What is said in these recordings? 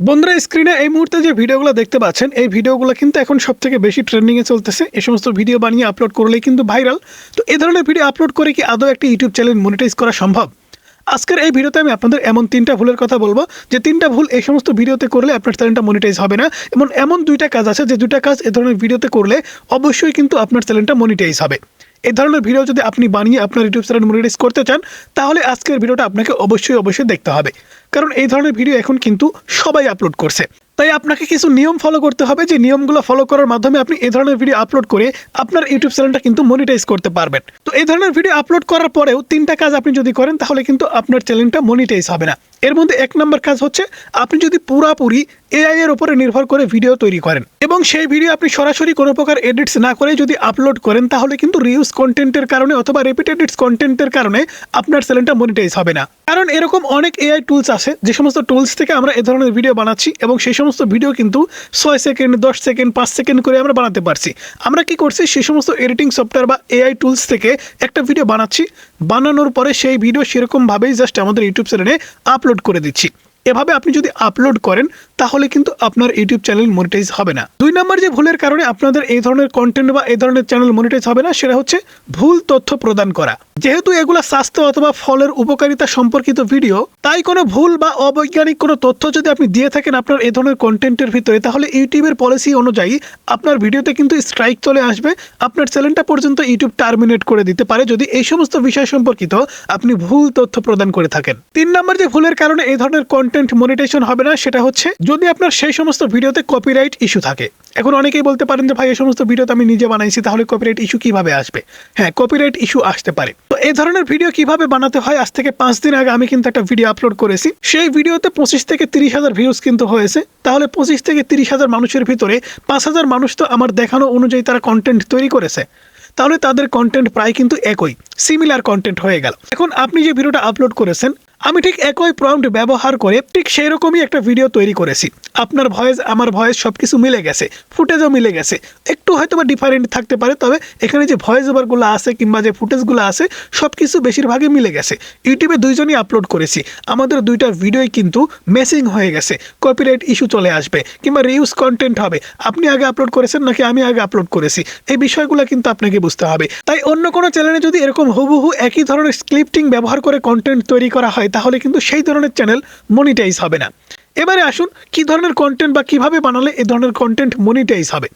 বন্ধুরা স্ক্রিনে এই মুহূর্তে যে ভিডিওগুলো দেখতে পাচ্ছেন এই ভিডিওগুলো কিন্তু এখন সবথেকে বেশি ট্রেন্ডিংয়ে চলতেছে। এই সমস্ত ভিডিও বানিয়ে আপলোড করলেই কিন্তু ভাইরাল। তো এই ধরনের ভিডিও আপলোড করে কি আদৌ একটা ইউটিউব চ্যানেল মনিটাইজ করা সম্ভব? আজকের এই ভিডিওতে আমি আপনাদের এমন 3টা ভুলের কথা বলবো যে 3টা ভুল এই সমস্ত ভিডিওতে করলে আপনার চ্যানেলটা মনিটাইজ হবে না। এমন 2টা কাজ আছে যে 2টা কাজ এই ধরনের ভিডিওতে করলে অবশ্যই কিন্তু আপনার চ্যানেলটা মনিটাইজ হবে। এই ধরনের ভিডিও যদি আপনি বানিয়ে আপনার ইউটিউব চ্যানেল মনিটাইজ করতে চান তাহলে আজকের ভিডিওটা আপনাকে অবশ্যই দেখতে হবে, কারণ এই ধরনের ভিডিও এখন কিন্তু সবাই আপলোড করছে। তাই আপনাকে কিছু নিয়ম ফলো করতে হবে, যে নিয়মগুলো ফলো করার মাধ্যমে আপনি এই ধরনের ভিডিও আপলোড করে আপনার ইউটিউব চ্যানেলটা কিন্তু মনিটাইজ করতে পারবেন। তো এই ধরনের ভিডিও আপলোড করার পরেও 3টা কাজ আপনি যদি করেন তাহলে কিন্তু আপনার চ্যানেলটা মনিটাইজ হবে না। এর মধ্যে 1 নম্বর কাজ হচ্ছে আপনি যদি পুরাপুরি এআই এর উপরে নির্ভর করে ভিডিও তৈরি করেন এবং সেই ভিডিও আপনি সরাসরি কোনো প্রকার এডিটস না করে যদি আপলোড করেন তাহলে কিন্তু রিউজ কন্টেন্টের কারণে অথবা রিপিটেড কন্টেন্টের কারণে আপনার চ্যানেলটা মনিটাইজ হবে না। কারণ এরকম অনেক এআই টুলস আছে যে সমস্ত টুলস থেকে আমরা এই ধরনের ভিডিও বানাচ্ছি এবং সেই সমস্ত ভিডিও কিন্তু 6 সেকেন্ড 10 সেকেন্ড 5 সেকেন্ড করে আমরা বানাতে পারছি। আমরা কি করছি, সেই সমস্ত এডিটিং সফটওয়্যার বা এআই টুলস থেকে একটা ভিডিও বানাচ্ছি, বানানোর পরে সেই ভিডিও সেরকমভাবেই জাস্ট আমাদের ইউটিউব চ্যানেলে আপলোড করে দিচ্ছি। এভাবে আপনি যদি আপলোড করেন তাহলে কিন্তু আপনার ইউটিউব চ্যানেল মনিটাইজ হবে না। 2 নম্বর যে ভুলের কারণে আপনাদের এই ধরনের কন্টেন্ট বা এই ধরনের চ্যানেল মনিটাইজ হবে না সেটা হচ্ছে ভুল তথ্য প্রদান করা। যেহেতু এগুলা স্বাস্থ্য অথবা ফলের উপকারিতা সম্পর্কিত ভিডিও, তাই কোনো ভুল বা অবৈজ্ঞানিক কোনো তথ্য যদি আপনি দিয়ে থাকেন আপনার এই ধরনের কন্টেন্টের ভিতরে তাহলে ইউটিউবের পলিসি অনুযায়ী আপনার ভিডিওতে কিন্তু স্ট্রাইক চলে আসবে, আপনার চ্যানেলটা পর্যন্ত ইউটিউব টার্মিনেট করে দিতে পারে যদি এই সমস্ত বিষয় সম্পর্কিত আপনি ভুল তথ্য প্রদান করে থাকেন। 3 নম্বর যে ভুলের কারণে এই ধরনের কন্টেন্ট মনিটাইজেশন হবে না সেটা হচ্ছে যদি আপনার সেই সমস্ত ভিডিওতে কপিরাইট ইস্যু থাকে। এখন অনেকেই বলতে পারেন যে ভাই এই সমস্ত ভিডিওতে আমি নিজে বানাইছি, তাহলে কপিরাইট ইস্যু কিভাবে আসবে? হ্যাঁ, কপিরাইট ইস্যু আসতে পারে। তো এই ধরনের ভিডিও কিভাবে বানাতে হয়, আজ থেকে 5 দিন আগে আমি কিন্তু একটা ভিডিও আপলোড করেছি। সেই ভিডিওতে 25 থেকে 30,000 ভিউজ কিন্তু হয়েছে। তাহলে 25 থেকে 30,000 মানুষের ভিতরে 5,000 মানুষ তো আমার দেখানো অনুযায়ী তারা কন্টেন্ট তৈরি করেছে, তাহলে তাদের কন্টেন্ট প্রায় কিন্তু একই, সিমিলার কন্টেন্ট হয়ে গেল। এখন আপনি যে ভিডিওটা আপলোড করেছেন আমি ঠিক একই প্রম্পট ব্যবহার করে ঠিক সেই রকমই একটা ভিডিও তৈরি করেছি। আপনার ভয়েস আমার ভয়েস সবকিছু মিলে গেছে, ফুটেজও মিলে গেছে, একটু হয়তো বা ডিফারেন্ট থাকতে পারে, তবে এখানে যে ভয়েস ওভারগুলো আছে কিংবা যে ফুটেজগুলো আছে সবকিছু বেশিরভাগই মিলে গেছে। ইউটিউবে 2 জনই আপলোড করেছি, আমাদের 2টা ভিডিওই কিন্তু মেসিং হয়ে গেছে, কপিরাইট ইস্যু চলে আসবে কিংবা রিউজ কন্টেন্ট হবে। আপনি আগে আপলোড করেছেন নাকি আমি আগে আপলোড করেছি, এই বিষয়গুলো কিন্তু আপনাকে বুঝতে হবে। তাই অন্য কোনো চ্যানেলে যদি এরকম হুবহু একই ধরনের স্ক্রিপ্টিং ব্যবহার করে কন্টেন্ট তৈরি করা হয় তাহলে কিন্তু সেই ধরনের চ্যানেল মনিটাইজ হবে না। এবারে আসুন কি ধরনের কন্টেন্ট বা কিভাবে বানালে এই ধরনের কন্টেন্ট মনিটাইজ হবে।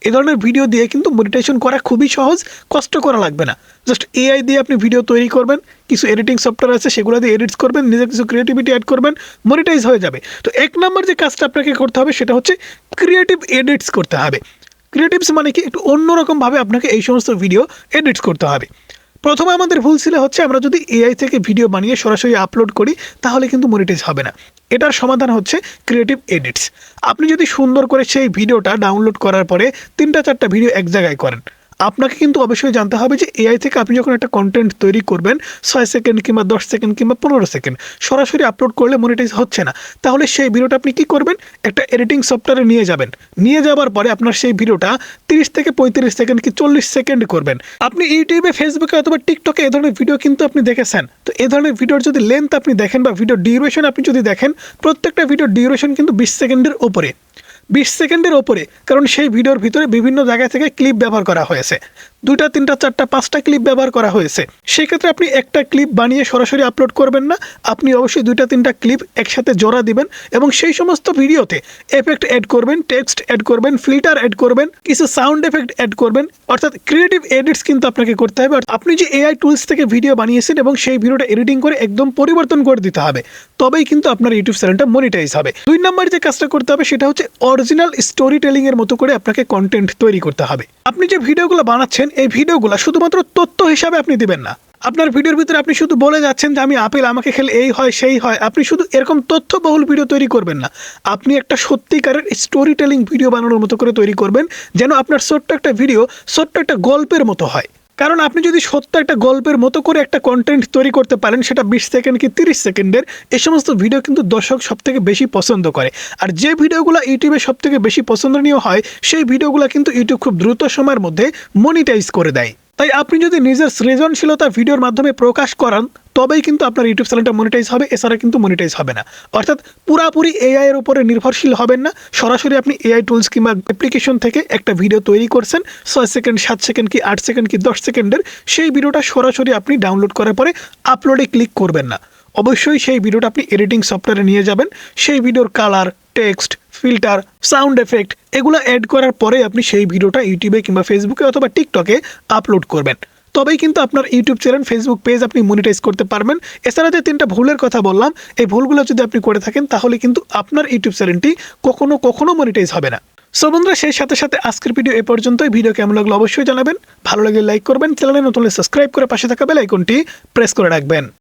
এই ধরনের ভিডিও দিয়ে কিন্তু মনিটাইজেশন করা খুবই সহজ, কষ্ট করা লাগবে না। জাস্ট এআই দিয়ে আপনি ভিডিও তৈরি করবেন, কিছু এডিটিং সফটওয়্যার আছে সেগুলো দিয়ে এডিটস করবেন, নিজের কিছু ক্রিয়েটিভিটি অ্যাড করবেন, মনিটাইজ হয়ে যাবে। তো 1 নম্বর যে কাজটা আপনাকে করতে হবে সেটা হচ্ছে ক্রিয়েটিভ এডিটস করতে হবে। ক্রিয়েটিভস মানে কি, একটু অন্যরকমভাবে আপনাকে এই সমস্ত ভিডিও এডিটস করতে হবে। প্রথমে আমাদের ভুল ছিল হচ্ছে আমরা যদি এআই থেকে ভিডিও বানিয়ে সরাসরি আপলোড করি তাহলে কিন্তু মনিটাইজ হবে না। এটার সমাধান হচ্ছে ক্রিয়েটিভ এডিটস। আপনি যদি সুন্দর করে সেই ভিডিওটা ডাউনলোড করার পরে 3টা 4টা ভিডিও এক জায়গায় করেন, আপনাকে কিন্তু অবশ্যই জানতে হবে যে এআই থেকে আপনি যখন একটা কন্টেন্ট তৈরি করবেন 6 সেকেন্ড কিংবা 10 সেকেন্ড কিংবা 15 সেকেন্ড সরাসরি আপলোড করলে মনিটাইজ হচ্ছে না। তাহলে সেই ভিডিওটা আপনি কি করবেন, একটা এডিটিং সফটওয়্যারে নিয়ে যাবেন, নিয়ে যাওয়ার পরে আপনার সেই ভিডিওটা 30 থেকে 35 সেকেন্ড কি 40 সেকেন্ড করবেন। আপনি ইউটিউবে, ফেসবুকে অথবা টিকটকে এই ধরনের ভিডিও কিন্তু আপনি দেখেছেন। তো এই ধরনের ভিডিওর যদি লেন্থ আপনি দেখেন বা ভিডিও ডিউরেশন আপনি যদি দেখেন, প্রত্যেকটা ভিডিও ডিউরেশন কিন্তু 20 সেকেন্ডের ওপরে, 20 সেকেন্ডের ওপরে, কারণ সেই ভিডিওর ভিতরে বিভিন্ন জায়গা থেকে ক্লিপ ব্যবহার করা হয়েছে, 2টা 3টা 4টা 5টা ক্লিপ ব্যবহার করা হয়েছে। সেক্ষেত্রে আপনি একটা ক্লিপ বানিয়ে সরাসরি আপলোড করবেন না, আপনি অবশ্যই 2টা 3টা ক্লিপ একসাথে জোড়া দিবেন এবং সেই সমস্ত ভিডিওতে এফেক্ট অ্যাড করবেন, টেক্সট অ্যাড করবেন, ফিল্টার অ্যাড করবেন, কিছু সাউন্ড এফেক্ট অ্যাড করবেন। অর্থাৎ ক্রিয়েটিভ এডিটস কিন্তু আপনাকে করতে হবে। আপনি যে এআই টুলস থেকে ভিডিও বানিয়েছেন এবং সেই ভিডিওটা এডিটিং করে একদম পরিবর্তন করে দিতে হবে, তবেই কিন্তু আপনার ইউটিউব চ্যানেলটা মনিটাইজ হবে। 2 নম্বর যে কাজটা করতে হবে সেটা হচ্ছে অরিজিনাল স্টোরি টেলিং এর মতো করে আপনাকে কন্টেন্ট তৈরি করতে হবে। আপনি যে ভিডিওগুলো বানাচ্ছেন এই ভিডিওগুলো শুধুমাত্র তথ্য হিসাবে আপনি দিবেন না। আপনার ভিডিওর ভিতরে আপনি শুধু বলে যাচ্ছেন যে আমি আপেল আমাকে খেলে এই হয় সেই হয়, আপনি শুধু এরকম তথ্যবহুল ভিডিও তৈরি করবেন না। আপনি একটা সত্যিকারের স্টোরি টেলিং ভিডিও বানানোর মতো করে তৈরি করবেন, যেন আপনার ছোট্ট একটা ভিডিও ছোট্ট একটা গল্পের মতো হয়। কারণ আপনি যদি সত্য একটা গল্পের মতো করে একটা কন্টেন্ট তৈরি করতে পারেন, সেটা 20 সেকেন্ড কি 30 সেকেন্ডের, এই সমস্ত ভিডিও কিন্তু দর্শক সবথেকে বেশি পছন্দ করে। আর যে ভিডিওগুলো ইউটিউবে সবথেকে বেশি পছন্দনীয় হয় সেই ভিডিওগুলো কিন্তু ইউটিউব খুব দ্রুত সময়ের মধ্যে মনিটাইজ করে দেয়। তাই আপনি যদি নিজের সৃজনশীলতা ভিডিওর মাধ্যমে প্রকাশ করান তবেই কিন্তু আপনার ইউটিউব চ্যানেলটা মনিটাইজ হবে, এছাড়া কিন্তু মনিটাইজ হবে না। অর্থাৎ পুরাপুরি এআই এর উপরে নির্ভরশীল হবেন না। সরাসরি আপনি এআই টুলস কিংবা অ্যাপ্লিকেশন থেকে একটা ভিডিও তৈরি করছেন 6 সেকেন্ড, 7 সেকেন্ড কি 8 সেকেন্ড কি 10 সেকেন্ডের, সেই ভিডিওটা সরাসরি আপনি ডাউনলোড করার পরে আপলোডে ক্লিক করবেন না। অবশ্যই সেই ভিডিওটা আপনি এডিটিং সফটওয়্যারে নিয়ে যাবেন, সেই ভিডিওর colour, text, filter, sound effect এগুলো অ্যাড করার পরে আপনি সেই ভিডিওটা ইউটিউবে কিংবা ফেসবুকে অথবা টিকটকে আপলোড করবেন। তবেই কিন্তু আপনার ইউটিউব চ্যানেল, ফেসবুক পেজ আপনি মনিটাইজ করতে পারবেন। এছাড়া যে 3টা ভুলের কথা বললাম, এই ভুলগুলো যদি আপনি করে থাকেন তাহলে কিন্তু আপনার ইউটিউব চ্যানেলটি কখনো মনিটাইজ হবে না। সো বন্ধুরা, সেই সাথে সাথে আজকের ভিডিও এ পর্যন্তই। ভিডিও কেমন লাগলো অবশ্যই জানাবেন, ভালো লাগলে লাইক করবেন, চ্যানেলে নতুন হলে সাবস্ক্রাইব করে পাশে থাকা বেল আইকনটি প্রেস করে রাখবেন।